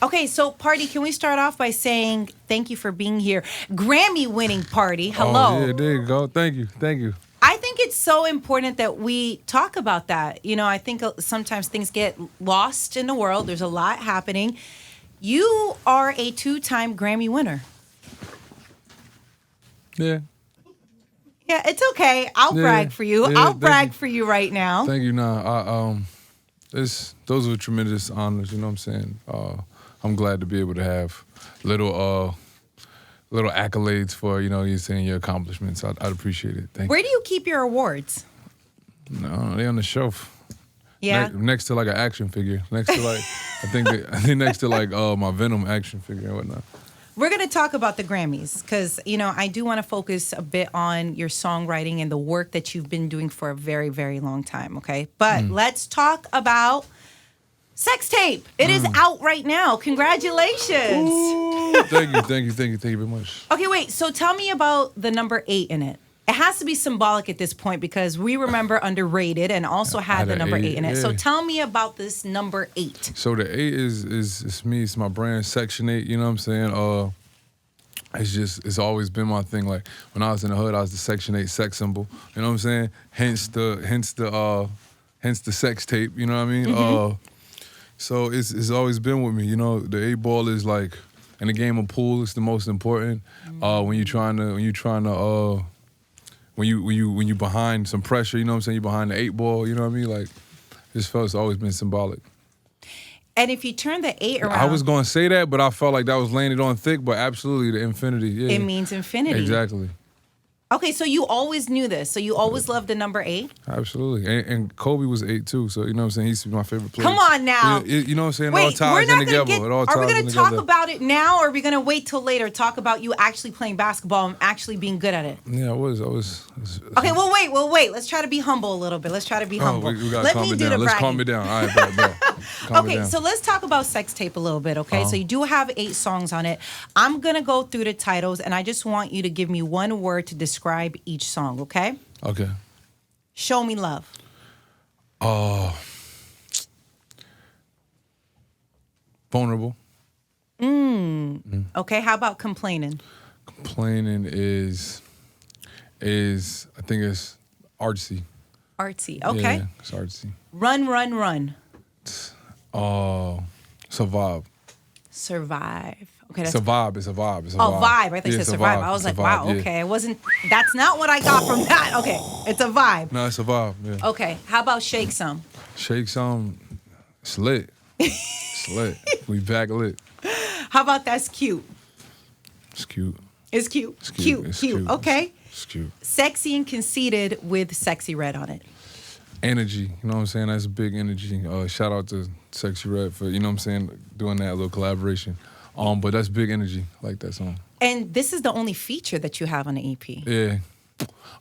Okay, so Pardi, can we start off by saying thank you for being here? Grammy-winning Pardi. Hello. Oh, yeah, there you go. Thank you. Thank you. I think it's so important that we talk about that. You know, I think sometimes things get lost in the world. There's a lot happening. You are a 2-time Grammy winner. Yeah. Yeah, it's okay. I'll brag for you. Yeah, I'll brag for you right now. Thank you. Nah, those were tremendous honors. You know what I'm saying? I'm glad to be able to have little accolades for you're saying your accomplishments. I'd appreciate it. Thank you. Where do you keep your awards? No, they on the shelf. Yeah. Next to like an action figure. Next to like I think next to like my Venom action figure and whatnot. We're going to talk about the Grammys because, I do want to focus a bit on your songwriting and the work that you've been doing for a very, very long time, okay? But let's talk about Sex Tape. It is out right now. Congratulations. Ooh, thank you very much. Okay, wait. So tell me about the number 8 in it. It has to be symbolic at this point because we remember Underrated and also had the number 8 in it. Yeah. So tell me about this number 8. So the 8 is me. It's my brand, Section 8. You know what I'm saying? It's always been my thing. Like when I was in the hood, I was the Section 8 sex symbol. You know what I'm saying? Hence the sex tape. You know what I mean? So it's always been with me. You know, the 8 ball is like in the game of pool. It's the most important. When you behind some pressure, you know what I'm saying? You behind the 8 ball, you know what I mean? Like, this felt it's always been symbolic. And if you turn the 8 around... I was going to say that, but I felt like that was laying it on thick, but absolutely, the infinity, yeah. It means infinity. Exactly. Okay, so you always knew this. So you always loved the number 8? Absolutely. And Kobe was 8 too, so you know what I'm saying? He's my favorite player. Come on now. You know what I'm saying? Wait, it all ties in together. Are we going to talk about it now, or are we going to wait till later, talk about you actually playing basketball and actually being good at it? Yeah, I was. Okay, we'll wait. Let's try to be humble a little bit. Let's try to be humble. We got to calm it down. Let's calm it down. All right, bro. Okay, so let's talk about Sex Tape a little bit, okay? So you do have 8 songs on it. I'm going to go through the titles, and I just want you to give me one word to describe each song, okay? Okay. Show Me Love. Vulnerable. Okay, how about Complaining? Complaining is I think it's artsy. Artsy, okay. Yeah, it's artsy. Run, Run, Run. Survive. Survive. Okay, that's It's a vibe. It's a vibe. Oh, vibe. I thought you said survive. I was like, wow, okay. It wasn't, that's not what I got from that. Okay, it's a vibe. No, it's a vibe, yeah. Okay, how about Shake Some? Shake Some, it's lit. It's lit. We back lit. How about That's Cute? It's cute. It's cute. It's cute. It's cute. Okay. It's cute. Sexy and Conceited with Sexy Red on it. Energy, you know what I'm saying? That's big energy. Shout out to Sexy Red for, you know what I'm saying, doing that little collaboration. But that's big energy, like that song. And this is the only feature that you have on the EP. Yeah.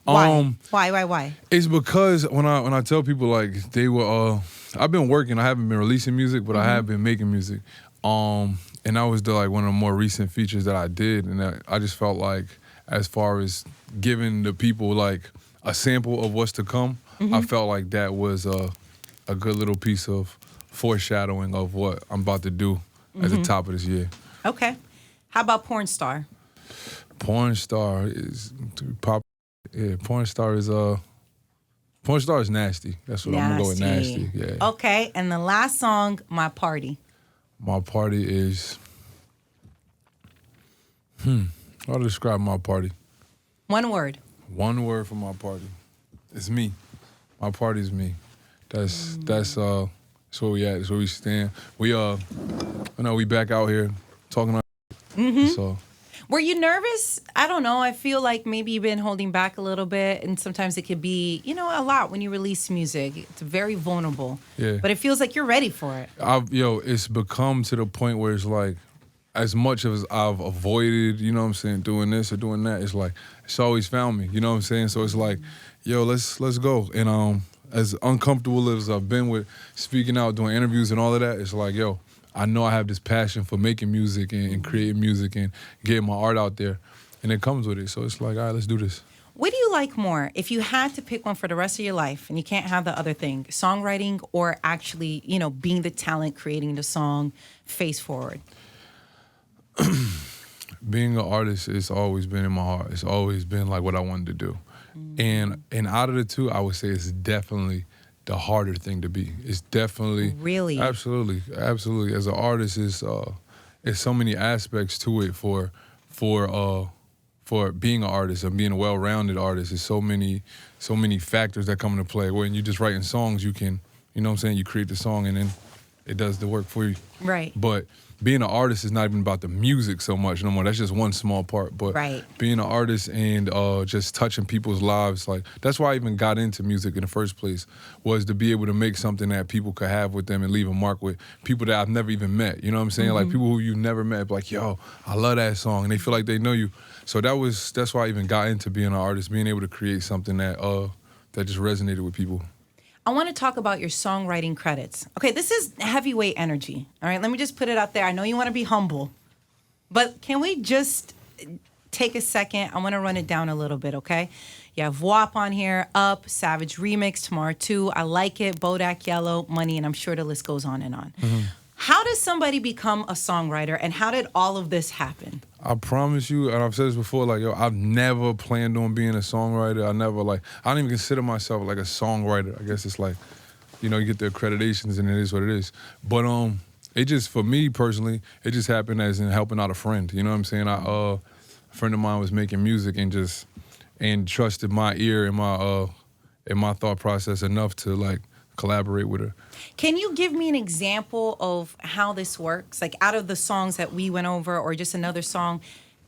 Why? It's because when I tell people like they were I've been working, I haven't been releasing music, but I have been making music. And that was one of the more recent features that I did, and I just felt like as far as giving the people like a sample of what's to come, I felt like that was a good little piece of foreshadowing of what I'm about to do at the top of this year. Okay. How about Porn Star? Porn Star is pop. Yeah, Porn Star is nasty. That's what I'm gonna go with, nasty. Yeah. Okay, and the last song, My Pardi. My Pardi is. How to describe My Pardi? One word. One word for My Pardi. It's me. My Pardi is me. That's where we at. That's where we stand. We we back out here talking. So. Were you nervous? I don't know. I feel like maybe you've been holding back a little bit, and sometimes it could be, a lot when you release music. It's very vulnerable. Yeah. But it feels like you're ready for it. It's become to the point where it's like, as much as I've avoided, you know what I'm saying, doing this or doing that, it's like, it's always found me, you know what I'm saying? So it's like, let's go. And as uncomfortable as I've been with speaking out, doing interviews and all of that, it's like, I know I have this passion for making music and creating music and getting my art out there, and it comes with it. So it's like, all right, let's do this. What do you like more if you had to pick one for the rest of your life and you can't have the other thing, songwriting or actually, being the talent, creating the song face forward? Being an artist has always been in my heart. It's always been like what I wanted to do. And out of the two, I would say it's definitely the harder thing to be. It's definitely Really? Absolutely. As an artist, it's so many aspects to it for being an artist and being a well-rounded artist. There's so many factors that come into play. When you're just writing songs, you can, you create the song and then it does the work for you. Right. But being an artist is not even about the music so much no more. That's just one small part. But being an artist and just touching people's lives, like that's why I even got into music in the first place, was to be able to make something that people could have with them and leave a mark with people that I've never even met. You know what I'm saying? Like people who you never met, like, yo, I love that song, and they feel like they know you. So that's why I even got into being an artist, being able to create something that just resonated with people. I want to talk about your songwriting credits. Okay, this is heavyweight energy. All right, let me just put it out there. I know you want to be humble, but can we just take a second? I want to run it down a little bit, okay? You have WAP on here, Up, Savage Remix, Tomorrow 2, I Like It, Bodak Yellow, Money, and I'm sure the list goes on and on. How does somebody become a songwriter, and how did all of this happen? I promise you, and I've said this before, like, yo, I've never planned on being a songwriter. I don't even consider myself like a songwriter. I guess it's like, you get the accreditations and it is what it is. But it just, for me personally, it just happened as in helping out a friend. You know what I'm saying? A friend of mine was making music and trusted my ear and my thought process enough to like collaborate with her. Can you give me an example of how this works? Like out of the songs that we went over or just another song,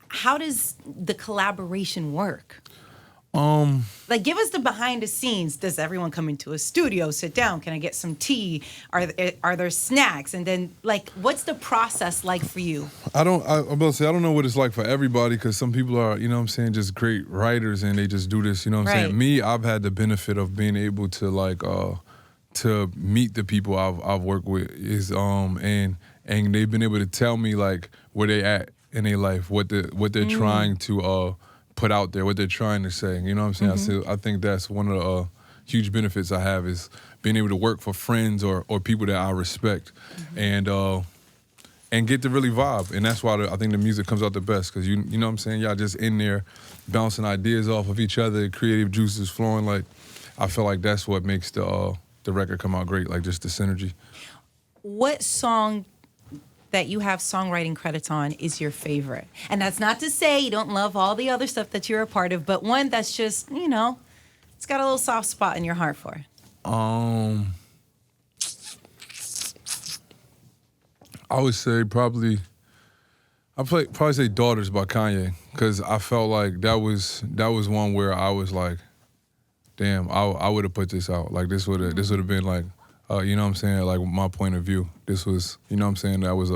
how does the collaboration work? Like give us the behind the scenes. Does everyone come into a studio, sit down? Can I get some tea? Are there snacks? And then like what's the process like for you? I'm about to say I don't know what it's like for everybody because some people are, just great writers and they just do this, I'm saying? Me, I've had the benefit of being able to like to meet the people I've worked with and they've been able to tell me like where they at in their life, what they're trying to put out there, what they're trying to say. You know what I'm saying? I think that's one of the huge benefits I have is being able to work for friends or people that I respect and get to really vibe. And that's why I think the music comes out the best because you know what I'm saying? Y'all just in there bouncing ideas off of each other, creative juices flowing. Like I feel like that's what makes the record come out great, like just the synergy. What song that you have songwriting credits on is your favorite? And that's not to say you don't love all the other stuff that you're a part of, but one that's just, it's got a little soft spot in your heart for. I would say probably say Daughters by Kanye, because I felt like that was one where I was like, damn, I would have put this out. Like this would have been like, you know what I'm saying, like my point of view. This was, you know what I'm saying, that was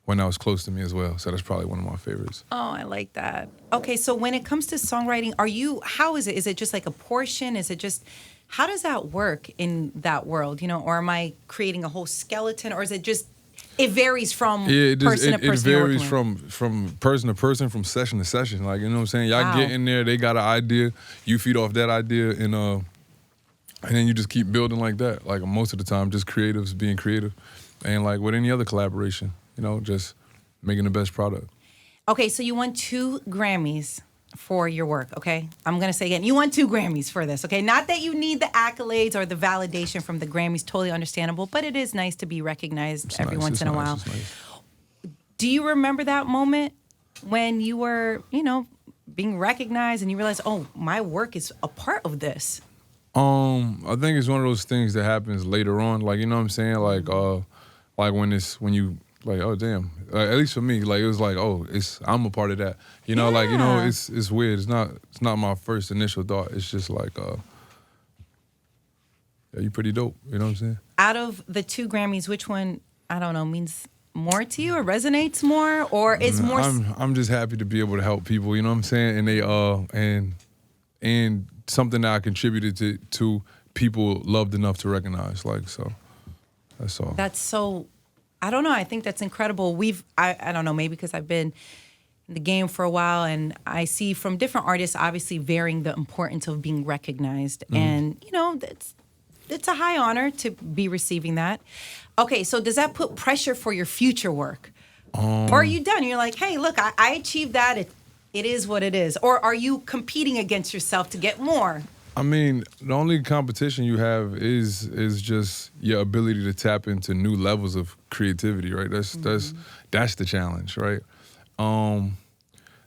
when that was close to me as well. So that's probably one of my favorites. Oh, I like that. Okay, so when it comes to songwriting, how is it? Is it just like a portion? Is it just, how does that work in that world? Or am I creating a whole skeleton, or is it just, it varies from person to person? It varies from person to person, from session to session. Like, you know what I'm saying? Y'all get in there, they got an idea, you feed off that idea, and then you just keep building like that. Like most of the time, just creatives being creative. And like with any other collaboration, just making the best product. Okay, so you won 2 Grammys for your work, okay? I'm going to say again, you won 2 Grammys for this, okay? Not that you need the accolades or the validation from the Grammys, totally understandable, but it is nice to be recognized every once in a while. Nice. Do you remember that moment when you were, being recognized and you realized, oh, my work is a part of this? I think it's one of those things that happens later on, like, you know what I'm saying? Like when you like, oh damn. At least for me, like it was like, oh, I'm a part of that. Like, it's weird. It's not my first initial thought. It's just like, yeah, you pretty dope. You know what I'm saying? Out of the 2 Grammys, which one, I don't know, means more to you or resonates more, or is more? I'm just happy to be able to help people. You know what I'm saying? And they and something that I contributed to people loved enough to recognize. Like, so that's all. That's so. I don't know. I think that's incredible. I don't know, maybe because I've been in the game for a while, and I see from different artists, obviously varying the importance of being recognized. And, you know, it's a high honor to be receiving that. Okay, so does that put pressure for your future work? Or are you done? You're like, hey, look, I achieved that. It is what it is. Or are you competing against yourself to get more? I mean, the only competition you have is just your ability to tap into new levels of creativity, right? That's the challenge, right?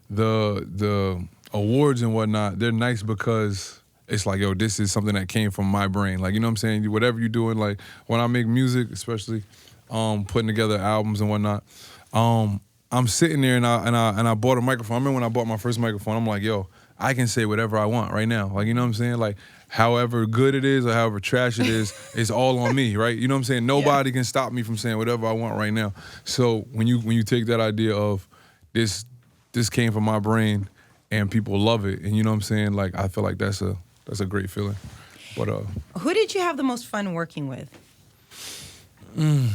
The awards and whatnot, they're nice because it's like, yo, this is something that came from my brain. Like, you know what I'm saying? Whatever you're doing, like when I make music, especially putting together albums and whatnot, I'm sitting there and I bought a microphone. I remember when I bought my first microphone, I'm like, yo, I can say whatever I want right now. Like, you know what I'm saying? Like, however good it is or however trash it is, it's all on me, right? You know what I'm saying? Nobody can stop me from saying whatever I want right now. So when you take that idea of this came from my brain and people love it, and you know what I'm saying? Like, I feel like that's a great feeling. But who did you have the most fun working with? The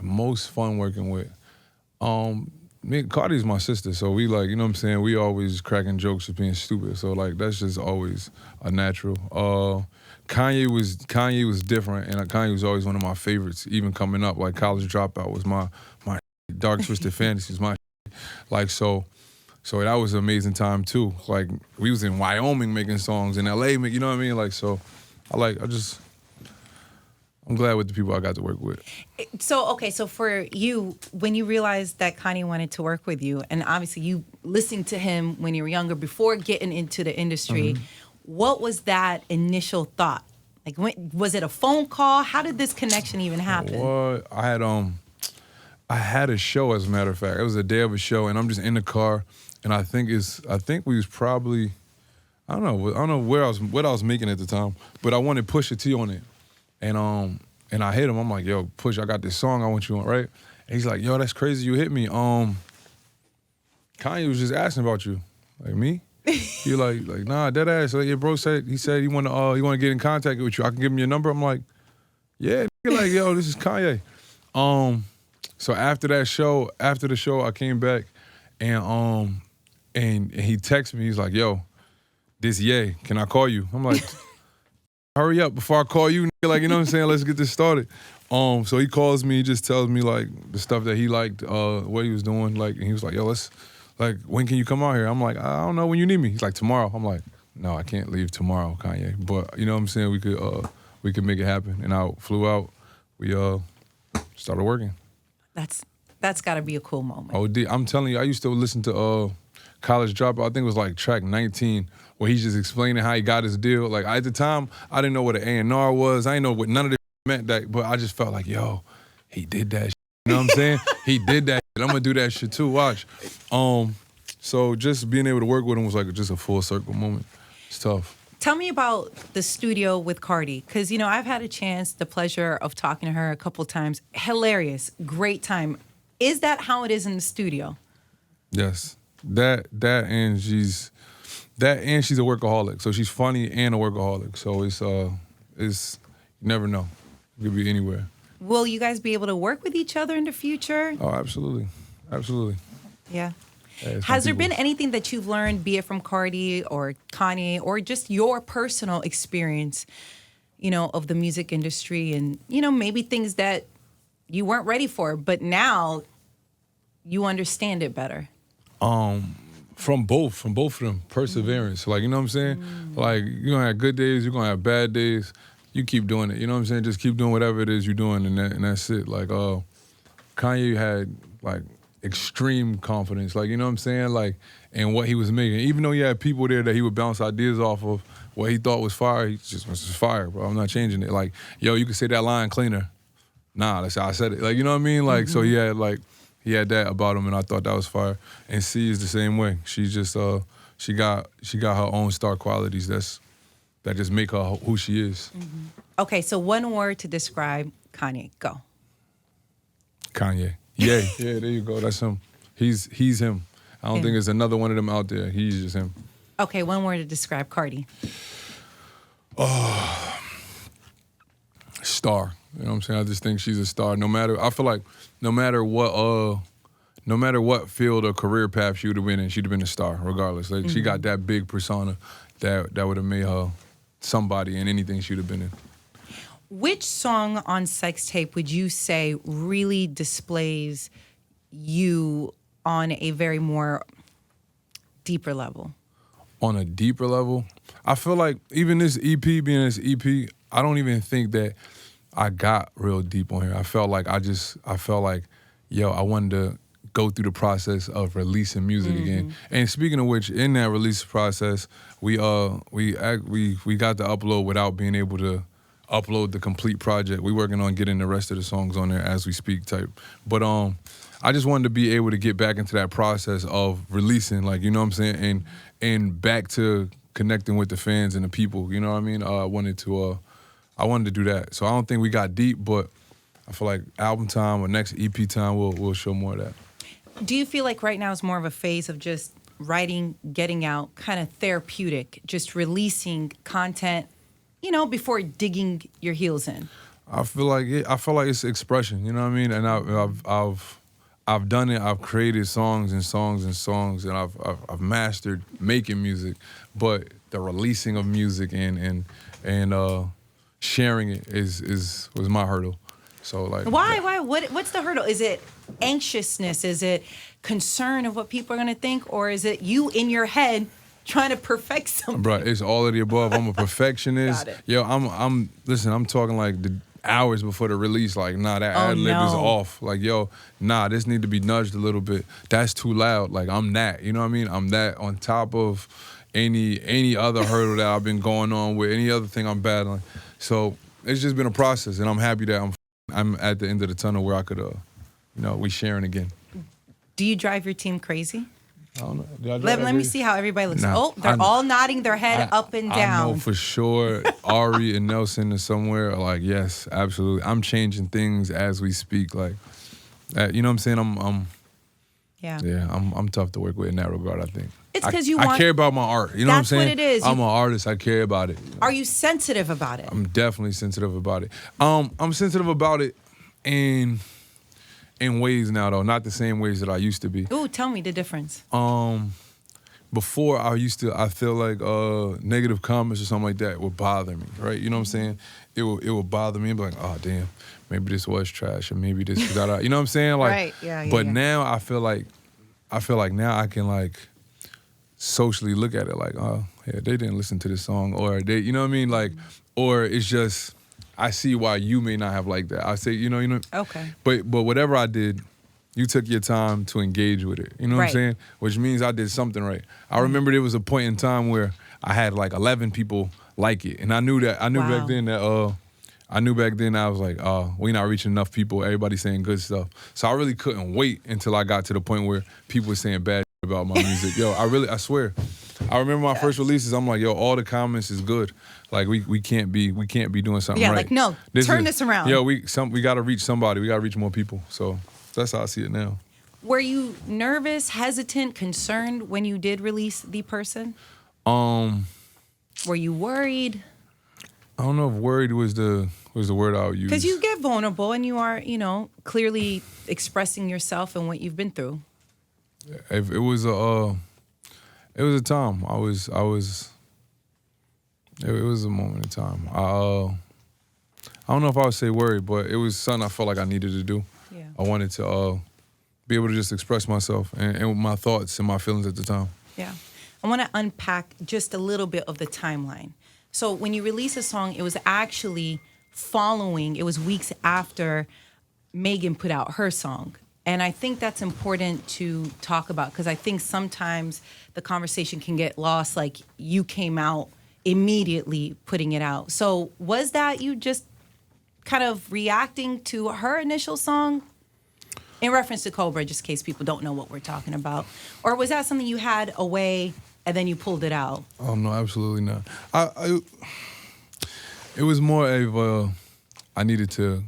most fun working with. Cardi's my sister, so we like, you know what I'm saying, we always cracking jokes of being stupid, so like that's just always a natural. Kanye was different, and Kanye was always one of my favorites, even coming up. Like College Dropout was my Dark Twisted Fantasies, my like so that was an amazing time too. Like we was in Wyoming making songs, in LA, you know what I mean? Like so, I'm glad with the people I got to work with. So, okay, so for you, when you realized that Kanye wanted to work with you, and obviously you listened to him when you were younger, before getting into the industry, what was that initial thought? Like, was it a phone call? How did this connection even happen? Well, I had a show, as a matter of fact. It was a day of a show, and I'm just in the car, and I think we was probably, I don't know what I was making at the time, but I wanted Pusha T on it. And I hit him. I'm like, yo, Push, I got this song I want you on, right? And he's like, yo, that's crazy you hit me. Kanye was just asking about you. Like, me? You're like, nah, dead ass. Like, your bro said he want to get in contact with you. I can give him your number. I'm like, yeah. You're like, yo, this is Kanye. So after the show, I came back and he texted me. He's like, yo, this Ye, can I call you? I'm like, hurry up before I call you, like, you know what I'm saying? Let's get this started. So he calls me, he just tells me like the stuff that he liked, what he was doing, like, and he was like, yo, when can you come out here? I'm like, I don't know when you need me. He's like, tomorrow. I'm like, no, I can't leave tomorrow, Kanye. But you know what I'm saying? We could make it happen. And I flew out. We started working. That's got to be a cool moment. Oh, I'm telling you, I used to listen to College Dropout. I think it was like track 19. Where he's just explaining how he got his deal. Like, at the time, I didn't know what an A&R was. I didn't know what none of this meant, but I just felt like, yo, he did that shit. You know what I'm saying? He did that shit. I'm going to do that shit too, watch. So just being able to work with him was like just a full circle moment. It's tough. Tell me about the studio with Cardi, because, you know, I've had the pleasure of talking to her a couple times. Hilarious, great time. Is that how it is in the studio? Yes. That and she's a workaholic. So she's funny and a workaholic. So it's you never know. You could be anywhere. Will you guys be able to work with each other in the future? Oh, absolutely. Absolutely. Yeah. Has there been anything that you've learned, be it from Cardi or Kanye, or just your personal experience, you know, of the music industry, and, you know, maybe things that you weren't ready for, but now you understand it better? From both of them, perseverance. Like, you know what I'm saying? Like, you're gonna have good days, you're gonna have bad days. You keep doing it, you know what I'm saying? Just keep doing whatever it is you're doing, and that's it. Like, Kanye had, like, extreme confidence, like, you know what I'm saying? Like, in what he was making. Even though he had people there that he would bounce ideas off of, what he thought was fire, he just was fire, bro. I'm not changing it. Like, yo, you can say that line cleaner. Nah, that's how I said it. Like, you know what I mean? Like, so he had that about him, and I thought that was fire. And C is the same way. She just she got her own star qualities that just make her who she is. Okay, so one word to describe Kanye. Go. Kanye. Yay. Yeah, there you go. That's him. He's him. I don't think there's another one of them out there. He's just him. Okay, one word to describe Cardi. Star. You know what I'm saying? I just think she's a star. I feel like no matter no matter what field or career path she would have been in, she'd have been a star regardless. Like she got that big persona that would have made her somebody in anything she'd have been in. Which song on Sex Tape would you say really displays you on a very more deeper level? On a deeper level, I feel like even this EP being this EP, I don't even think that I got real deep on here. I felt like yo, I wanted to go through the process of releasing music again. And speaking of which, in that release process, we got to upload without being able to upload the complete project. We working on getting the rest of the songs on there as we speak type. But I just wanted to be able to get back into that process of releasing, like, you know what I'm saying, and back to connecting with the fans and the people, you know what I mean? I wanted to do that. So I don't think we got deep, but I feel like album time or next EP time we'll show more of that. Do you feel like right now is more of a phase of just writing, getting out, kind of therapeutic, just releasing content, you know, before digging your heels in? I feel like it's expression, you know what I mean? And I've done it. I've created songs and songs and songs, and I've mastered making music, but the releasing of music and sharing it was my hurdle. So like, why? What's the hurdle? Is it anxiousness? Is it concern of what people are gonna think, or is it you in your head trying to perfect something? Bro, it's all of the above. I'm a perfectionist. Got it. Yo, I'm talking like the hours before the release, like, nah, that ad lib is off. Like, yo, nah, this need to be nudged a little bit. That's too loud. Like, I'm that, you know what I mean? I'm that on top of any other hurdle that I've been going on with, any other thing I'm battling. So it's just been a process, and I'm happy that I'm at the end of the tunnel where I could, we sharing again. Do you drive your team crazy? I don't know. Let me see how everybody looks. Nah, they're all nodding their head up and down. I know for sure Ari and Nelson are somewhere are like, yes, absolutely. I'm changing things as we speak. Like, you know what I'm saying? I'm tough to work with in that regard, I think. It's because I care about my art. You know what I'm saying? That's what it is. I'm an artist. I care about it. Are you sensitive about it? I'm definitely sensitive about it. I'm sensitive about it in ways now, though, not the same ways that I used to be. Ooh, tell me the difference. Before I feel like negative comments or something like that would bother me, right? You know what I'm saying? It would bother me and be like, oh damn, maybe this was trash or maybe this was that. You know what I'm saying? Like, right, yeah. But now I feel like now I can like socially look at it like, oh yeah, they didn't listen to this song, or they, you know what I mean? Like, or it's just I see why you may not have liked that. I say, you know. Okay. But whatever I did, you took your time to engage with it. You know what I'm saying? Which means I did something right. I remember there was a point in time where I had like 11 people like it, and I knew back then that I was like, we not reaching enough people. Everybody's saying good stuff. So I really couldn't wait until I got to the point where people were saying bad about my music. Yo, I swear. I remember my first releases. I'm like, yo, all the comments is good. Like we can't be doing something right. Yeah, like no, turn this around. Yo, we got to reach somebody. We got to reach more people. So that's how I see it now. Were you nervous, hesitant, concerned when you did release The Person? Were you worried? I don't know if worried was the word I would use. Because you get vulnerable and you are, clearly expressing yourself and what you've been through. If it was a time. It was a moment in time. I don't know if I would say worried, but it was something I felt like I needed to do. Yeah. I wanted to be able to just express myself and my thoughts and my feelings at the time. Yeah. I want to unpack just a little bit of the timeline. So when you release a song, it was actually it was weeks after Megan put out her song. And I think that's important to talk about because I think sometimes the conversation can get lost, like you came out immediately putting it out. So was that you just kind of reacting to her initial song in reference to Cobra, just in case people don't know what we're talking about? Or was that something you had away and then you pulled it out? Oh, no, absolutely not. It was more of I needed to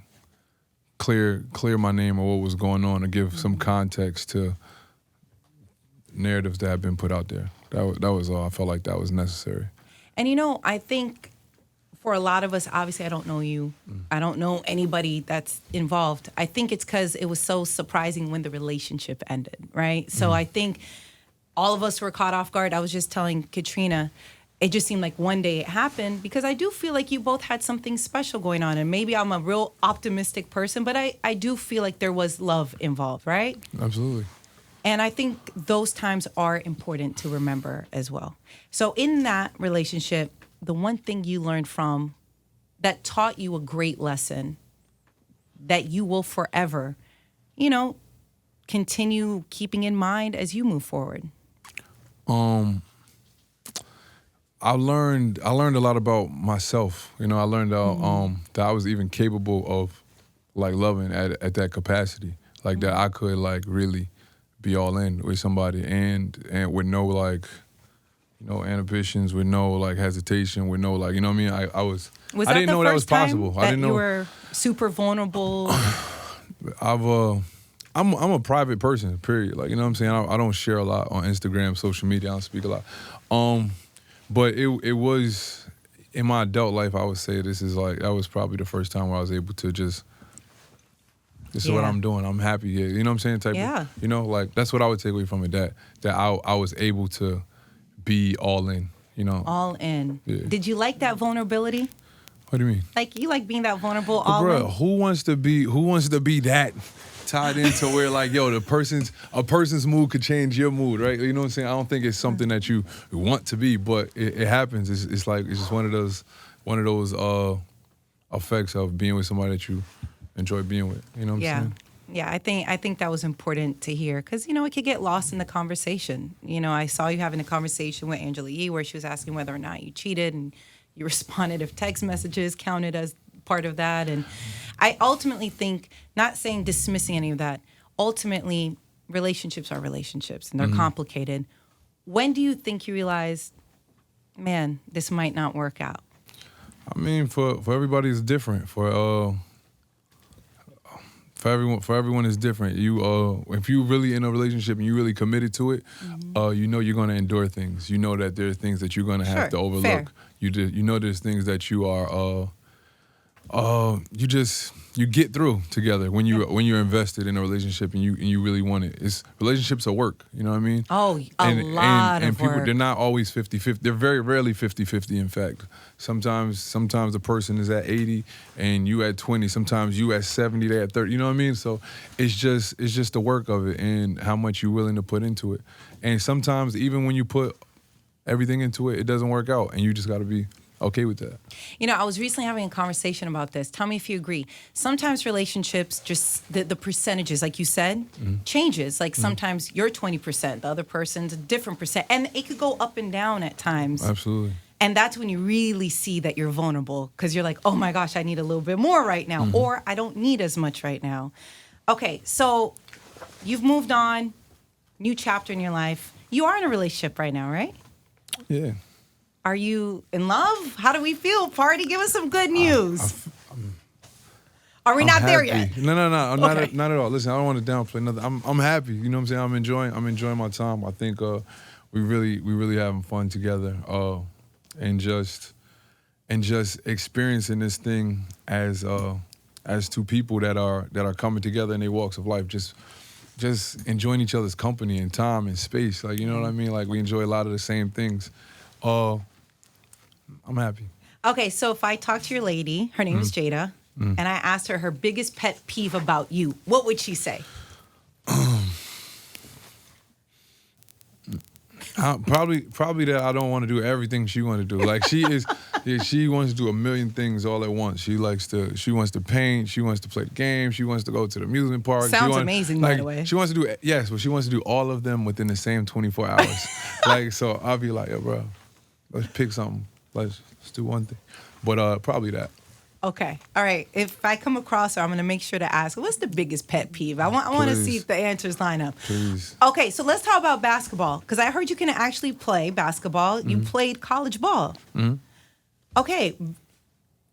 clear my name or what was going on to give some context to narratives that have been put out there. That was all. I felt like that was necessary. And I think for a lot of us, obviously, I don't know you. I don't know anybody that's involved. I think it's because it was so surprising when the relationship ended, right? So I think all of us were caught off guard. I was just telling Katrina, it just seemed like one day it happened because I do feel like you both had something special going on. And maybe I'm a real optimistic person, but I do feel like there was love involved, right? Absolutely. And I think those times are important to remember as well. So in that relationship, the one thing you learned from that taught you a great lesson that you will forever, you know, continue keeping in mind as you move forward? I learned a lot about myself. You know, I learned that I was even capable of like loving at that capacity, like that I could like really be all in with somebody and with no like, you know, inhibitions, with no like hesitation, with no like, you know what I mean? I didn't know that was possible. I didn't know you were super vulnerable. I'm a private person, period. Like, you know what I'm saying? I don't share a lot on Instagram, social media. I don't speak a lot. But it was in my adult life. I would say that was probably the first time where I was able to just. This is what I'm doing. I'm happy here. You know what I'm saying? You know, like that's what I would take away from it. That I was able to be all in. You know. All in. Yeah. Did you like that vulnerability? What do you mean? Like you like being that vulnerable. All bro, in? Who wants to be that tied into where like yo a person's mood could change your mood, right? You know what I'm saying? I don't think it's something that you want to be, but it happens. It's like it's just one of those effects of being with somebody that you enjoy being with. You know what I'm saying? Yeah, I think that was important to hear because, you know, it could get lost in the conversation. You know, I saw you having a conversation with Angela Yee where she was asking whether or not you cheated and you responded if text messages counted as part of that. And I ultimately think, not saying dismissing any of that, ultimately relationships are relationships and they're complicated. When do you think you realized, man, this might not work out? I mean, for everybody it's different. For everyone it's different. If you really in a relationship and you really committed to it, you know you're gonna endure things. You know that there are things that you're gonna have to overlook. Fair. You know there's things that you are you get through together when you're invested in a relationship and you really want it. Relationships are work, you know what I mean? Oh, a lot of people, work. they're not always 50-50. They're very rarely 50-50 in fact. Sometimes the person is at 80 and you at 20. Sometimes you at 70, they at 30. You know what I mean? So it's just the work of it and how much you're willing to put into it. And sometimes even when you put everything into it, it doesn't work out and you just got to be okay with that. You know, I was recently having a conversation about this. Tell me if you agree. Sometimes relationships, just the percentages, like you said, changes. Like sometimes you're 20%, the other person's a different percent. And it could go up and down at times. Absolutely. And that's when you really see that you're vulnerable because you're like, oh my gosh, I need a little bit more right now. Or I don't need as much right now. Okay, so you've moved on, new chapter in your life. You are in a relationship right now, right? Yeah. Are you in love? How do we feel? Pardi, give us some good news. Are we not happy. there yet? No, Okay. not at all. Listen, I don't want to downplay nothing. I'm happy. You know what I'm saying? I'm enjoying my time. I think we really having fun together. And just experiencing this thing as two people that are coming together in their walks of life. Just enjoying each other's company and time and space. Like, you know what I mean? Like we enjoy a lot of the same things. I'm happy. Okay, so if I talk to your lady, her name is Jada, and I asked her biggest pet peeve about you, what would she say? Probably that I don't want to do everything she wants to do. Like she wants to do a million things all at once. She wants to paint. She wants to play the game. She wants to go to the amusement park. Sounds amazing, by the way. She wants to do but she wants to do all of them within the same 24 hours. Like so, I'll be like, yo, bro, let's pick something. Let's do one thing. But probably that. Okay, all right. If I come across her, I'm going to make sure to ask, what's the biggest pet peeve? I want to see if the answers line up. Please. Okay, so let's talk about basketball, because I heard you can actually play basketball. You played college ball. Okay,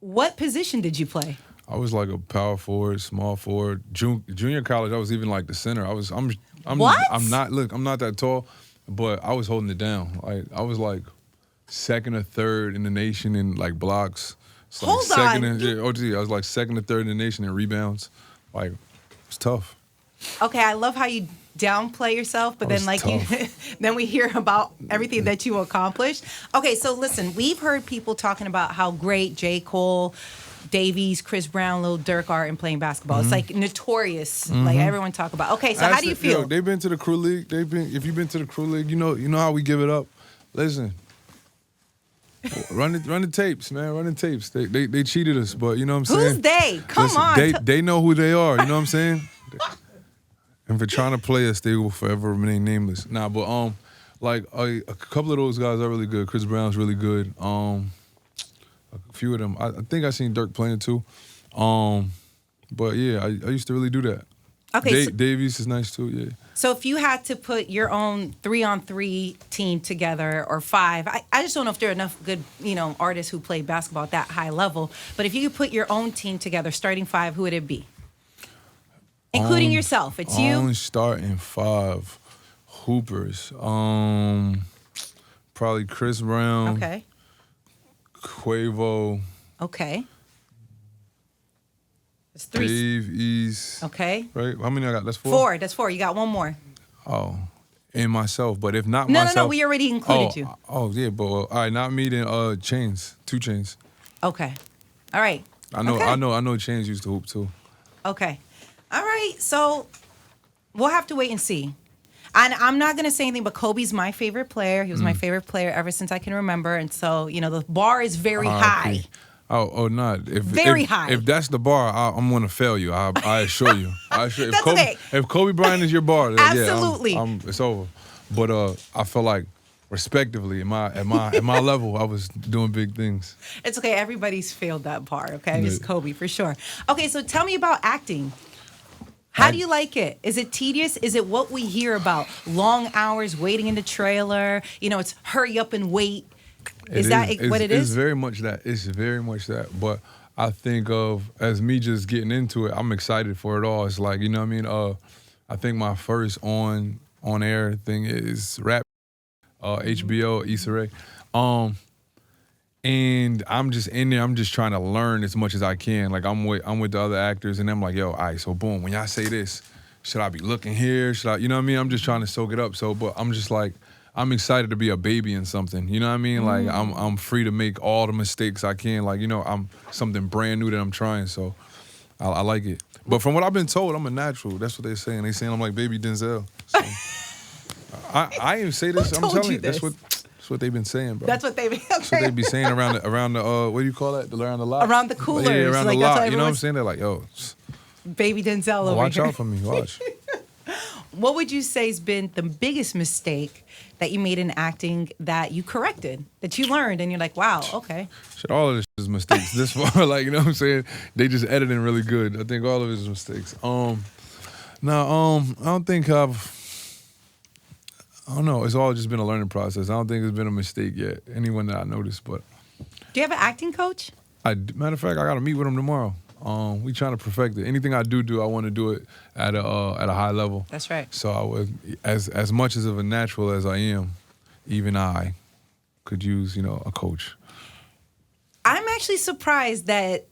what position did you play? I was like a power forward, small forward. Junior college, I was even like the center. What? I'm not that tall, but I was holding it down. I was like second or third in the nation in like blocks. It's like Hold second on. in, OG, I was like second or third in the nation in rebounds. Like, it's tough. Okay, I love how you downplay yourself, but then like you, then we hear about everything that you accomplished. Okay, so listen, we've heard people talking about how great J. Cole, Davies, Chris Brown, Lil Durk are in playing basketball. It's like notorious. Like everyone talk about. Okay, so how do you feel? Yo, they've been to the crew league. If you've been to the crew league, you know how we give it up. Listen. Run the tapes, man. Run the tapes. They cheated us, but you know what I'm saying? Who's they? Come on. They know who they are. You know what I'm saying? And for trying to play us, they will forever remain nameless. Nah, but like a couple of those guys are really good. Chris Brown's really good. A few of them. I think I seen Dirk playing too. But yeah, I used to really do that. Okay, Davies is nice too. Yeah. So if you had to put your own 3-on-3 team together or 5, I just don't know if there are enough good, artists who play basketball at that high level. But if you could put your own team together, starting 5, who would it be? Including yourself. It's you. Only starting 5 hoopers. Probably Chris Brown. Okay. Quavo. Okay. That's 3. Dave East. Okay. Right? How many I got? That's 4? 4. That's 4. You got one more. Oh. And myself. But if not No, myself. no. We already included you. Oh, yeah. But all right, not me then Chains. 2 Chains. Okay. All right. I know Okay. Chains used to hoop too. Okay. All right. So we'll have to wait and see. And I'm not going to say anything, but Kobe's my favorite player. He was my favorite player ever since I can remember. And so, the bar is very high. Oh, not very high. If that's the bar, I'm gonna fail you. I assure you. That's okay. If Kobe Bryant is your bar, then absolutely, yeah, it's over. But I feel like, respectively, at my level, I was doing big things. It's okay. Everybody's failed that bar. Okay, it's Kobe for sure. Okay, so tell me about acting. How do you like it? Is it tedious? Is it what we hear about? Long hours waiting in the trailer. It's hurry up and wait. Is that what it is? It's very much that. It's very much that. But I think of as me just getting into it, I'm excited for it all. It's like, you know what I mean? I think my first on air thing is rap, HBO, Issa Rae. And I'm just in there. I'm just trying to learn as much as I can. Like I'm with the other actors, and I'm like, yo, all right. So boom, when y'all say this, should I be looking here? Should I? You know what I mean? I'm just trying to soak it up. So, but I'm just like, I'm excited to be a baby in something. You know what I mean? Like I'm free to make all the mistakes I can. Like I'm something brand new that I'm trying. So I like it. But from what I've been told, I'm a natural. That's what they're saying. They saying I'm like baby Denzel. So, I didn't say this. I'm telling you, that's what they've been saying, bro. That's what they. Okay. That's what they be saying around the what do you call that? Around the lot. Around the coolers. Yeah, around like the lot. You know what I'm saying? They're like, yo, baby Denzel over watch here. out for me. Watch. What would you say has been the biggest mistake that you made in acting that you corrected, that you learned, and you're like, wow, okay. Shit, all of this is mistakes this far. Like, you know what I'm saying? They just editing really good. I think all of it is mistakes. I don't think I don't know. It's all just been a learning process. I don't think there's been a mistake yet. Anyone that I noticed, but. Do you have an acting coach? Matter of fact, I got to meet with him tomorrow. We trying to perfect it. Anything I do, I want to do it at a high level. That's right. So I would, as much of a natural as I am, even I could use, a coach. I'm actually surprised that,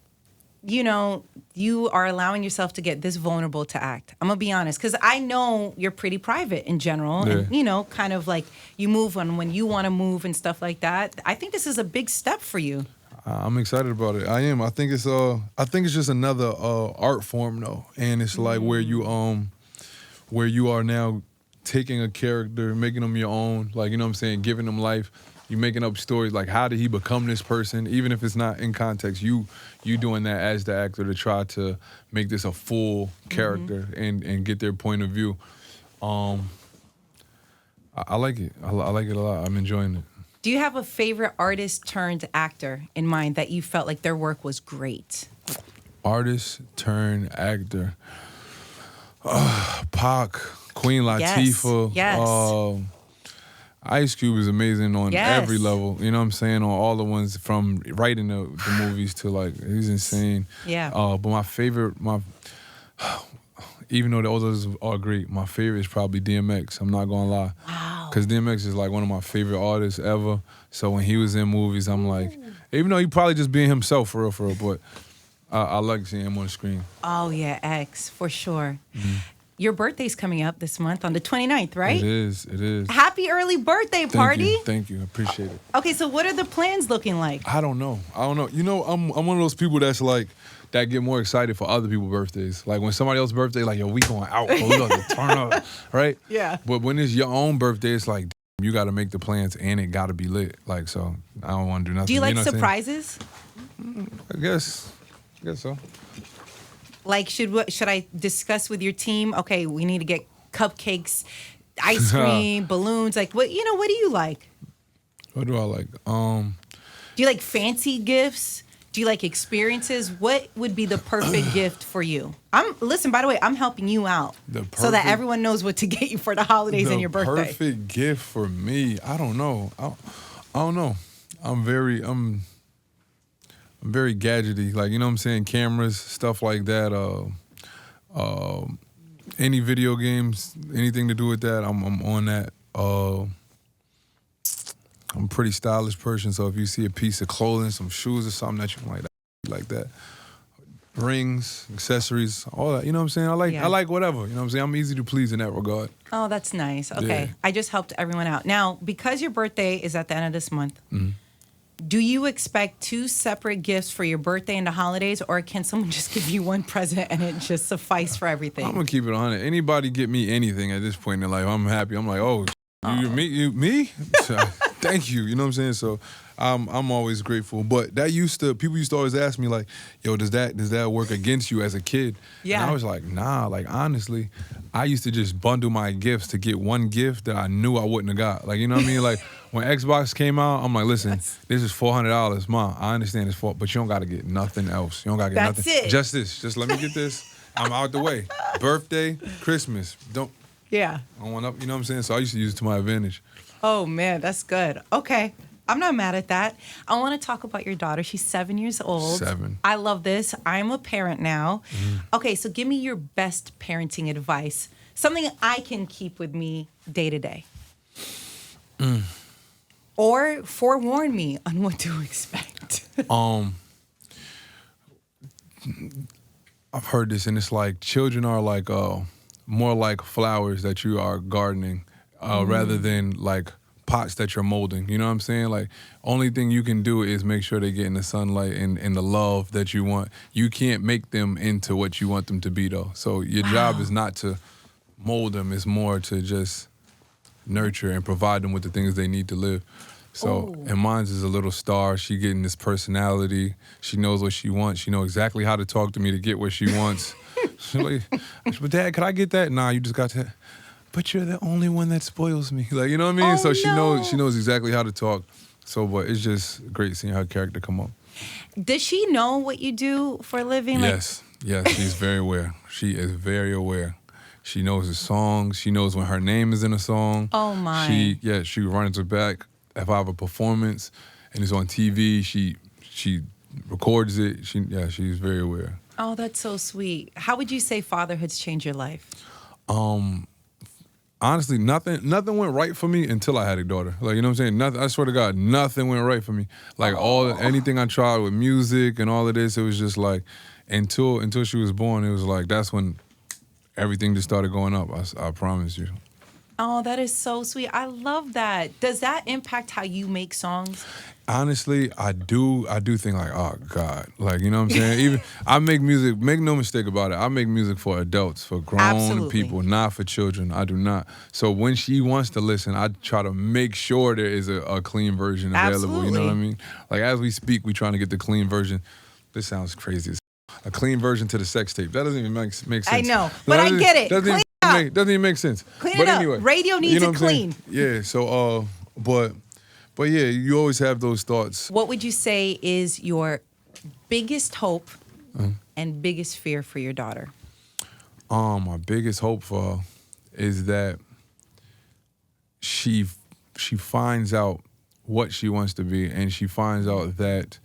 you are allowing yourself to get this vulnerable to act. I'm gonna be honest, because I know you're pretty private in general, and kind of like you move on when you want to move and stuff like that. I think this is a big step for you. I'm excited about it. I am. I think it's just another art form though, and it's like where you are now taking a character, making them your own, like, you know what I'm saying, giving them life. You making up stories like how did he become this person, even if it's not in context. You doing that as the actor to try to make this a full character and get their point of view. I like it. I like it a lot. I'm enjoying it. Do you have a favorite artist turned actor in mind that you felt like their work was great? Artist turned actor. Pac, Queen Latifah. Yes. Ice Cube is amazing on every level. You know what I'm saying? On all the ones from writing the movies to like, he's insane. Yeah. But my favorite, even though the others are great, my favorite is probably DMX. I'm not gonna lie. Wow. Because DMX is like one of my favorite artists ever. So when he was in movies, I'm like, Even though he probably just being himself for real, but I like seeing him on the screen. Oh, yeah, X, for sure. Your birthday's coming up this month on the 29th, right? It is. Happy early birthday, Pardi. Thank you. I appreciate it. Okay, so what are the plans looking like? I don't know. You know, I'm one of those people that's like, that get more excited for other people's birthdays. Like when somebody else's birthday, like, yo, we going out, we going to turn up, right? Yeah. But when it's your own birthday, it's like, you got to make the plans and it got to be lit. Like, so I don't want to do nothing. Do you like know surprises? I guess so. Like, should I discuss with your team? Okay, we need to get cupcakes, ice cream, balloons. Like, what do you like? What do I like? Do you like fancy gifts? Do you like experiences? What would be the perfect gift for you? Listen, by the way, I'm helping you out so that everyone knows what to get you for the holidays and your birthday. The perfect gift for me, I don't know. I don't know. I'm very gadgety. Like, you know what I'm saying? Cameras, stuff like that. Any video games, anything to do with that, I'm on that. I'm a pretty stylish person, so if you see a piece of clothing, some shoes or something that you like that, rings, accessories, all that, you know what I'm saying? I like whatever, you know what I'm saying? I'm easy to please in that regard. Oh, that's nice. Okay. Yeah. I just helped everyone out. Now, because your birthday is at the end of this month, do you expect 2 separate gifts for your birthday and the holidays, or can someone just give you one present and it just suffice for everything? I'm gonna keep it 100. Anybody get me anything at this point in their life, I'm happy. I'm like, oh. Me? So, thank you. You know what I'm saying? So I'm always grateful. But people used to always ask me like, yo, does that work against you as a kid? Yeah. And I was like, nah. Like honestly, I used to just bundle my gifts to get one gift that I knew I wouldn't have got. Like, you know what I mean? Like when Xbox came out, I'm like, listen, this is $400, Mom. I understand it's but you don't gotta get nothing else. You don't gotta get nothing. That's it. Just this. Just let me get this. I'm out the way. Birthday, Christmas. Yeah. I want up, you know what I'm saying? So I used to use it to my advantage. Oh, man, that's good. Okay. I'm not mad at that. I want to talk about your daughter. She's 7 years old. 7. I love this. I'm a parent now. Okay, so give me your best parenting advice. Something I can keep with me day to day. Or forewarn me on what to expect. I've heard this, and it's like children are like more like flowers that you are gardening rather than like pots that you're molding. You know what I'm saying? Like, only thing you can do is make sure they get in the sunlight and the love that you want. You can't make them into what you want them to be, though. So your job is not to mold them. It's more to just nurture and provide them with the things they need to live. So, and mine's is a little star. She getting this personality. She knows what she wants. She knows exactly how to talk to me to get what she wants. She's like, but Dad, could I get that? Nah, you just got to. But you're the only one that spoils me. Like, you know what I mean? So she knows exactly how to talk. So, but it's just great seeing her character come up. Does she know what you do for a living? Yes, she's very aware. She is very aware. She knows the songs. She knows when her name is in a song. Oh my. She runs her back. If I have a performance and it's on TV, she records it. She's very aware. Oh, that's so sweet. How would you say fatherhood's changed your life? Honestly, nothing went right for me until I had a daughter. Like, you know what I'm saying? Nothing. I swear to God, nothing went right for me. Like anything I tried with music and all of this, it was just like until she was born, it was like that's when everything just started going up. I promise you. Oh, that is so sweet. I love that. Does that impact how you make songs? Honestly, I do think like, oh God, like, you know what I'm saying? Even I make music, make no mistake about it, I make music for adults, for grown people, not for children. I do not. So when she wants to listen, I try to make sure there is a clean version available. You know what I mean? Like as we speak, we trying to get the clean version. This sounds crazy. A clean version to the sex tape. That doesn't even make sense. I know, but I get it. Doesn't even make sense. Clean but it up. Anyway, Radio needs it clean. Yeah. So, but yeah, you always have those thoughts. What would you say is your biggest hope and biggest fear for your daughter? My biggest hope for her is that she finds out what she wants to be, and she finds out that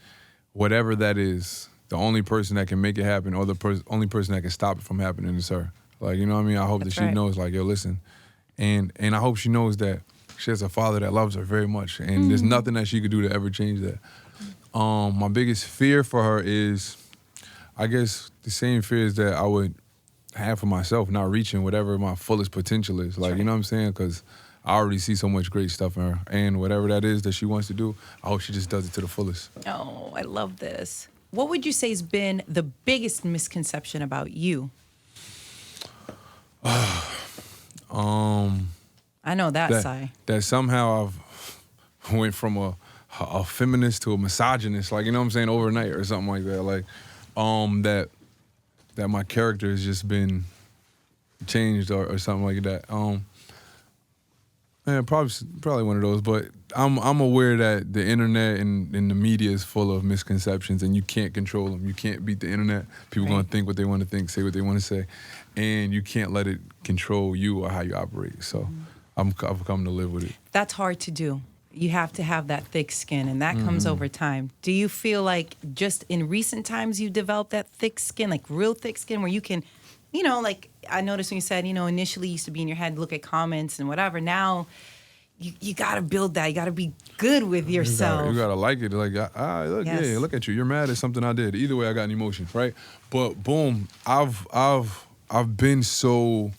whatever that is, the only person that can make it happen, or the only person that can stop it from happening, is her. Like, you know what I mean? I hope that she knows, like, yo, listen. And I hope she knows that she has a father that loves her very much, and there's nothing that she could do to ever change that. My biggest fear for her is, I guess, the same fears that I would have for myself, not reaching whatever my fullest potential is. Like, you know what I'm saying? Because I already see so much great stuff in her. And whatever that is that she wants to do, I hope she just does it to the fullest. Oh, I love this. What would you say has been the biggest misconception about you? I know that side. That somehow I've went from a feminist to a misogynist, like, you know what I'm saying, overnight or something like that. Like, that my character has just been changed or something like that. Yeah, probably one of those. But I'm aware that the internet and the media is full of misconceptions, and you can't control them. You can't beat the internet. People gonna think what they want to think, say what they want to say, and you can't let it control you or how you operate. So I've come to live with it. That's hard to do. You have to have that thick skin, and that comes over time. Do you feel like just in recent times you developed that thick skin, like real thick skin, where you can, you know, like I noticed when you said, you know, initially you used to be in your head, look at comments and whatever. Now you got to build that. You got to be good with yourself. You got to like it. Like, look, Yes. yeah, look at you. You're mad at something I did. Either way, I got an emotion, right? But boom, I've been so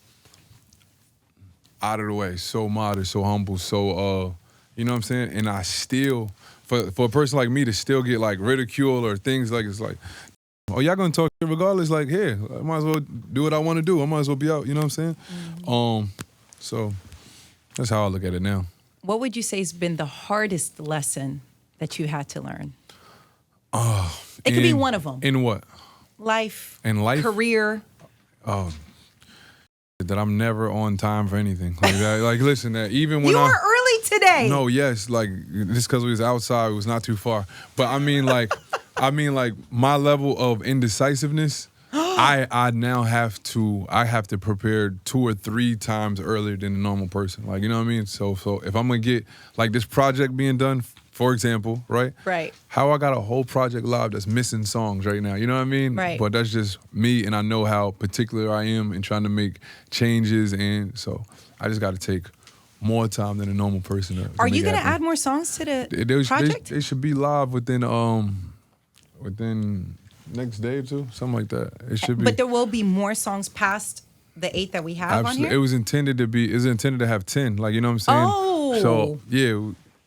out of the way, so modest, so humble, so you know what I'm saying? And I still, for a person like me to still get like ridiculed or things like, it's like, oh, y'all gonna talk shit regardless? Like, here, I might as well do what I want to do. I might as well be out, you know what I'm saying? So that's how I look at it now. What would you say has been the hardest lesson that you had to learn? It could be one of them. In what? Life. In life? Career. That I'm never on time for anything. Like, like listen, that even when You were early today. No, yes, like just because we was outside, it was not too far. But I mean, like, my level of indecisiveness, I now have to prepare 2 or 3 times earlier than a normal person. Like, you know what I mean? So if I'm gonna get like this project being done, for example, right? Right. How I got a whole project live that's missing songs right now. You know what I mean? Right. But that's just me, and I know how particular I am in trying to make changes, and so I just got to take more time than a normal person. To Are you going to add more songs to the project? They should be live within next day or two, something like that. It should be. But there will be more songs past the 8 that we have on here? It was intended to have 10, like, you know what I'm saying? Oh. So, yeah,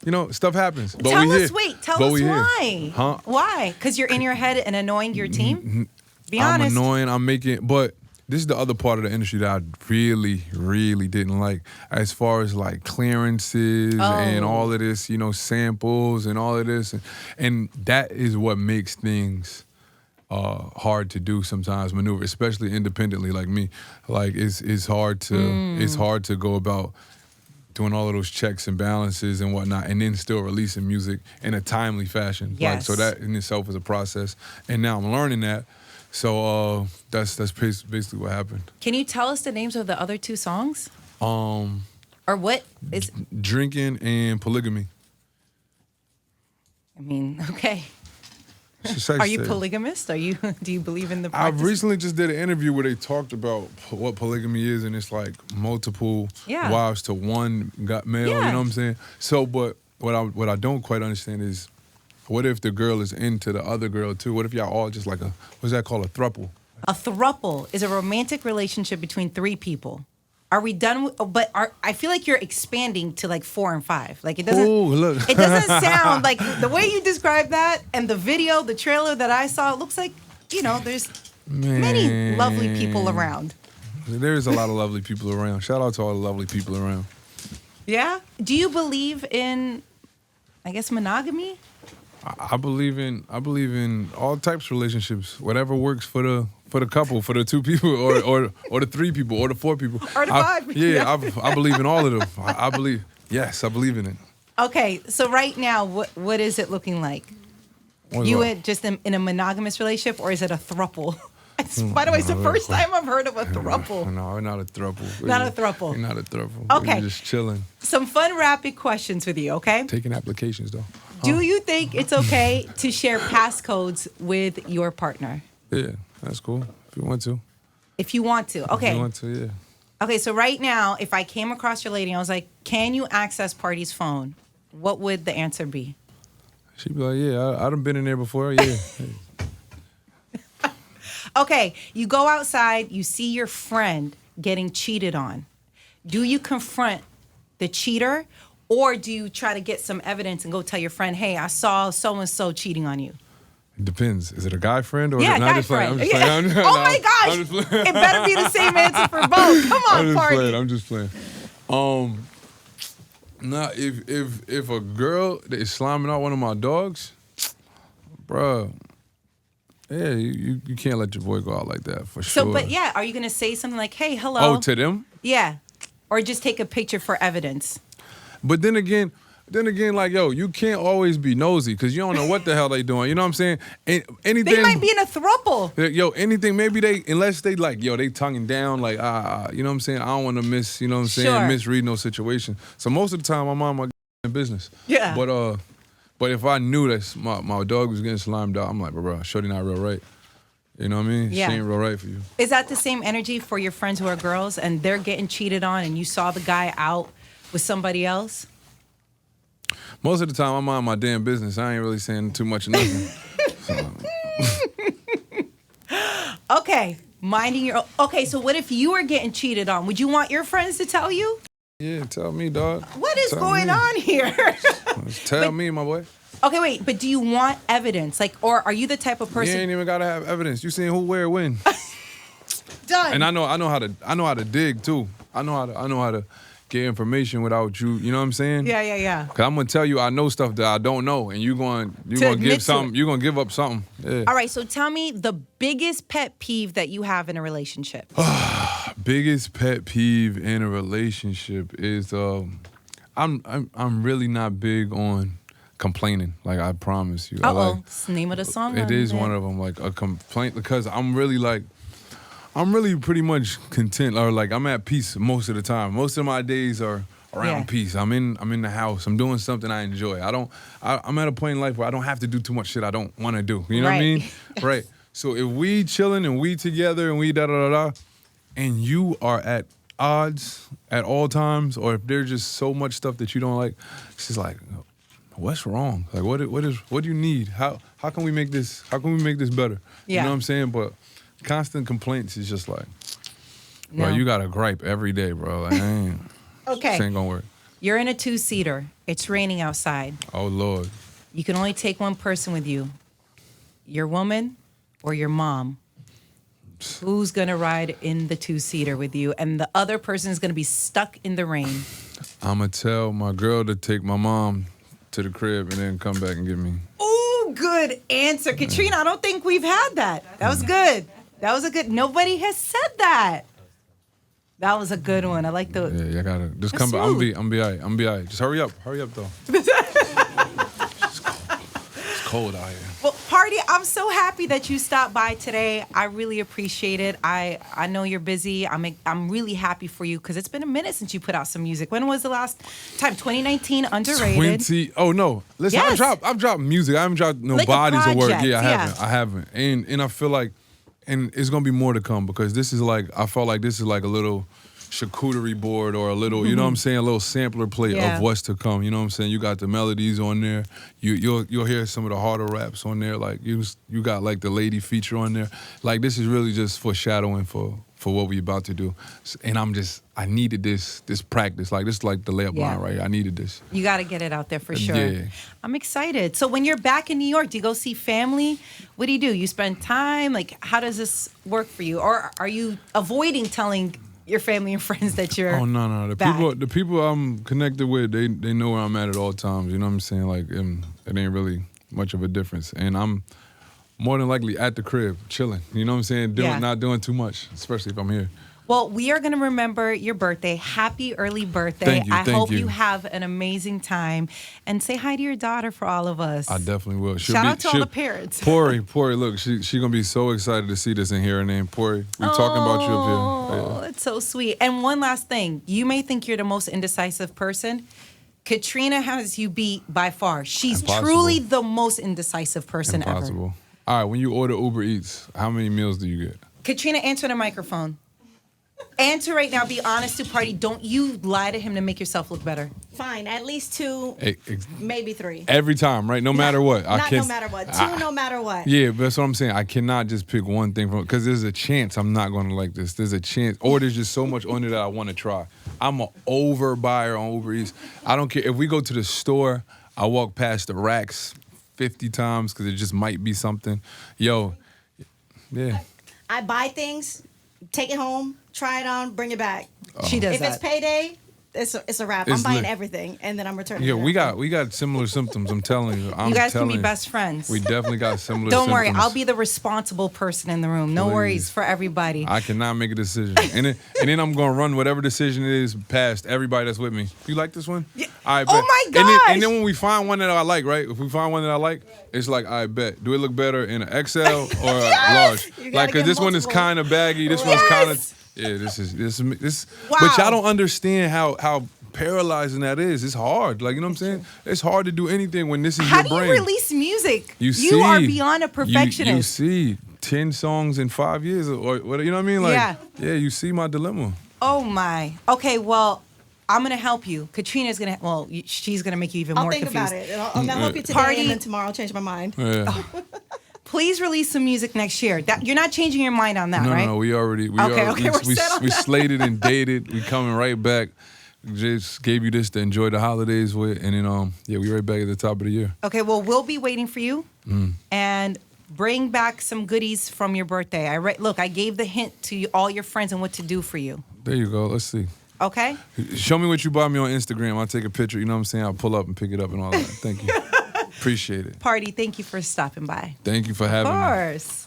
you know, stuff happens. But Tell us why. Huh? Why? Because you're in your head and annoying your team? Be honest. I'm annoying, but this is the other part of the industry that I really, really didn't like, as far as like clearances and all of this, you know, samples and all of this. And that is what makes things hard to do sometimes, maneuver, especially independently like me. Like it's hard to go about doing all of those checks and balances and whatnot, and then still releasing music in a timely fashion. Yes. Like, so that in itself is a process. And now I'm learning that. So that's basically what happened. Can you tell us the names of the other 2 songs? Or what is... Drinking and Polygamy. I mean, okay. Are you polygamist? Do you believe in the practice? I recently just did an interview where they talked about what polygamy is, and it's like multiple wives to one male, you know what I'm saying? So, but what I don't quite understand is, what if the girl is into the other girl too? What if y'all all just like what's that called, a throuple? A throuple is a romantic relationship between 3 people. Are we done? I feel like you're expanding to like 4 and 5. Like it doesn't. Ooh, look. It doesn't sound like the way you describe that, and the video, the trailer that I saw. It looks like, you know, there's many lovely people around. There's a lot of lovely people around. Shout out to all the lovely people around. Yeah. Do you believe in, I guess, monogamy? I believe in all types of relationships. Whatever works for the couple, for the 2 people, or the 3 people, or the 4 people, or the 5 people. Yeah, I believe in all of them. I believe in it. Okay, so right now, what is it looking like? Just in a monogamous relationship, or is it a throuple? By the way, it's the first time I've heard of a throuple. No, we're not a throuple. Not a throuple. We're not a throuple. Okay. We're just chilling. Some fun rapid questions with you, okay? Taking applications, though. Do you think it's okay to share passcodes with your partner? Yeah, that's cool. If you want to. If you want to, okay. If you want to, yeah. Okay, so right now, if I came across your lady and I was like, can you access Pardi's phone? What would the answer be? She'd be like, yeah, I done been in there before. Yeah. Okay, you go outside, you see your friend getting cheated on. Do you confront the cheater, or do you try to get some evidence and go tell your friend, hey, I saw so-and-so cheating on you? It depends. Is it a guy friend or Yeah, is it guy friend. Oh my gosh, it better be the same answer for both. Come on, Pardi. I'm just playing. Nah, if a girl that is sliming out one of my dogs, bruh, yeah, you can't let your boy go out like that for sure. So, but yeah, are you gonna say something like, hey, hello? Oh, to them? Yeah, or just take a picture for evidence. But then again, like, yo, you can't always be nosy because you don't know what the hell they doing. You know what I'm saying? Anything. They might be in a throuple. Yo, anything, maybe unless they like, yo, they tonguing down, like, you know what I'm saying? I don't want to miss, you know what I'm saying? Misread no situation. So most of the time, I'm on my business. Yeah. But if I knew that my dog was getting slimed out, I'm like, bro, shorty not real right. You know what I mean? Yeah. She ain't real right for you. Is that the same energy for your friends who are girls and they're getting cheated on and you saw the guy out with somebody else? Most of the time, I'm on my damn business. I ain't really saying too much of nothing. Okay, minding your... Okay, so what if you were getting cheated on? Would you want your friends to tell you? Yeah, tell me, dog. What is going on here? Tell me, my boy. Okay, wait, but do you want evidence? Like, or are you the type of person... You ain't even gotta have evidence. You seen who, where, when. Done. And I know how to dig too. I know how to get information without you. You know what I'm saying? Yeah. Cause I'm gonna tell you I know stuff that I don't know, and you're gonna give something. You're gonna give up something. Yeah. All right. So tell me the biggest pet peeve that you have in a relationship. Biggest pet peeve in a relationship is I'm really not big on complaining. Like, I promise you. It's the name of the song. It is one of them. Like a complaint, because I'm really pretty much content, or like I'm at peace most of the time. Most of my days are around peace. I'm in the house. I'm doing something I enjoy. I'm at a point in life where I don't have to do too much shit I don't want to do. You know what I mean? Right. So if we chilling and we together and we da-da-da-da, and you are at odds at all times, or if there's just so much stuff that you don't like, it's just like, what's wrong? Like, what do you need? How can we make this better? Yeah. You know what I'm saying? But constant complaints is just like, No. bro, you got to gripe every day, bro. Like, Okay. This ain't gonna work. You're in a 2-seater. It's raining outside. Oh, Lord. You can only take one person with you. Your woman or your mom. Who's gonna ride in the 2-seater with you? And the other person is gonna be stuck in the rain. I'm gonna tell my girl to take my mom to the crib and then come back and get me. Ooh, good answer. Katrina, I don't think we've had that. That was good. That was a good... Nobody has said that. That was a good one. I like the... Yeah, you gotta... Just come back. I'm be all right. Just hurry up. Hurry up, though. It's cold out here. Well, Pardi, I'm so happy that you stopped by today. I really appreciate it. I know you're busy. I'm really happy for you because it's been a minute since you put out some music. When was the last time? 2019, underrated. Oh no! Listen, Yes. I've dropped music. I haven't dropped no Like a bodies of work. project, Yeah, I haven't. And I feel like, and it's gonna be more to come, because this is like, I felt like this is like a little charcuterie board, or a little, you know what I'm saying, a little sampler plate of what's to come. You know what I'm saying? You got the melodies on there. You'll hear some of the harder raps on there. Like you got like the lady feature on there. Like, this is really just foreshadowing for what we about to do. And I needed this practice. Like, this is like the layup line, right? I needed this. You got to get it out there for sure. Yeah. I'm excited. So when you're back in New York, do you go see family? What do? You spend time? Like, how does this work for you? Or are you avoiding telling your family and friends that you're... Oh, no. The people I'm connected with, they know where I'm at all times. You know what I'm saying? Like, it ain't really much of a difference. And I'm more than likely at the crib, chilling. You know what I'm saying? Not doing too much, especially if I'm here. Well, we are going to remember your birthday. Happy early birthday. Thank you. I hope you have an amazing time. And say hi to your daughter for all of us. I definitely will. Shout out to all the parents. Pori, look, she going to be so excited to see this and hear her name, Pori. We talking about you up here. Oh, it's so sweet. And one last thing. You may think you're the most indecisive person. Katrina has you beat by far. She's truly the most indecisive person ever. All right, when you order Uber Eats, how many meals do you get? Katrina, answer the microphone. Answer right now. Be honest to Pardi. Don't you lie to him to make yourself look better. Fine, at least 2, maybe 3. Every time, right? No matter what. No matter what. 2, no matter what. Yeah, but that's what I'm saying. I cannot just pick one thing from because there's a chance I'm not going to like this. There's a chance, or there's just so much on it that I want to try. I'm an overbuyer on Uber Eats. I don't care if we go to the store. I walk past the racks 50 times because it just might be something. Yo, yeah. I buy things, take it home, try it on, bring it back. She does If that. it's payday, it's a wrap. I'm buying everything, and then I'm returning it. Yeah, we got similar symptoms. I'm telling you. You guys can be best friends. We definitely got similar. Don't symptoms. worry, I'll be the responsible person in the room. No worries for everybody. I cannot make a decision, and then I'm gonna run whatever decision it is past everybody that's with me. You like this one? Yeah. I bet. Oh my gosh! And then when we find one that I like, right? If we find one that I like, it's like I bet. Do it look better in an XL or Yes! large? Like, cause this one is kind of baggy. This one's kind of. Yeah, this. Wow. But y'all don't understand how paralyzing that is. It's hard. Like, you know what I'm saying? It's hard to do anything when this is How your do brain. you release music? You are beyond a perfectionist. You see 10 songs in 5 years or what, you know what I mean? Like, yeah, you see my dilemma. Oh my. Okay, well, I'm gonna help you. Katrina's gonna. Well, she's gonna make you even more confused. I'll think about it. I'll help you today, Pardi, and then tomorrow I'll change my mind. Yeah. Please release some music next year. You're not changing your mind on that, right? No, we already we slated and dated. We coming right back. Just gave you this to enjoy the holidays with, and then we right back at the top of the year. Okay, well, we'll be waiting for you, and bring back some goodies from your birthday. Look, I gave the hint to all your friends and what to do for you. There you go. Let's see. Okay. Show me what you bought me on Instagram. I'll take a picture. You know what I'm saying? I'll pull up and pick it up and all that. Thank you. Appreciate it. Pardi, thank you for stopping by. Thank you for having me. Of course.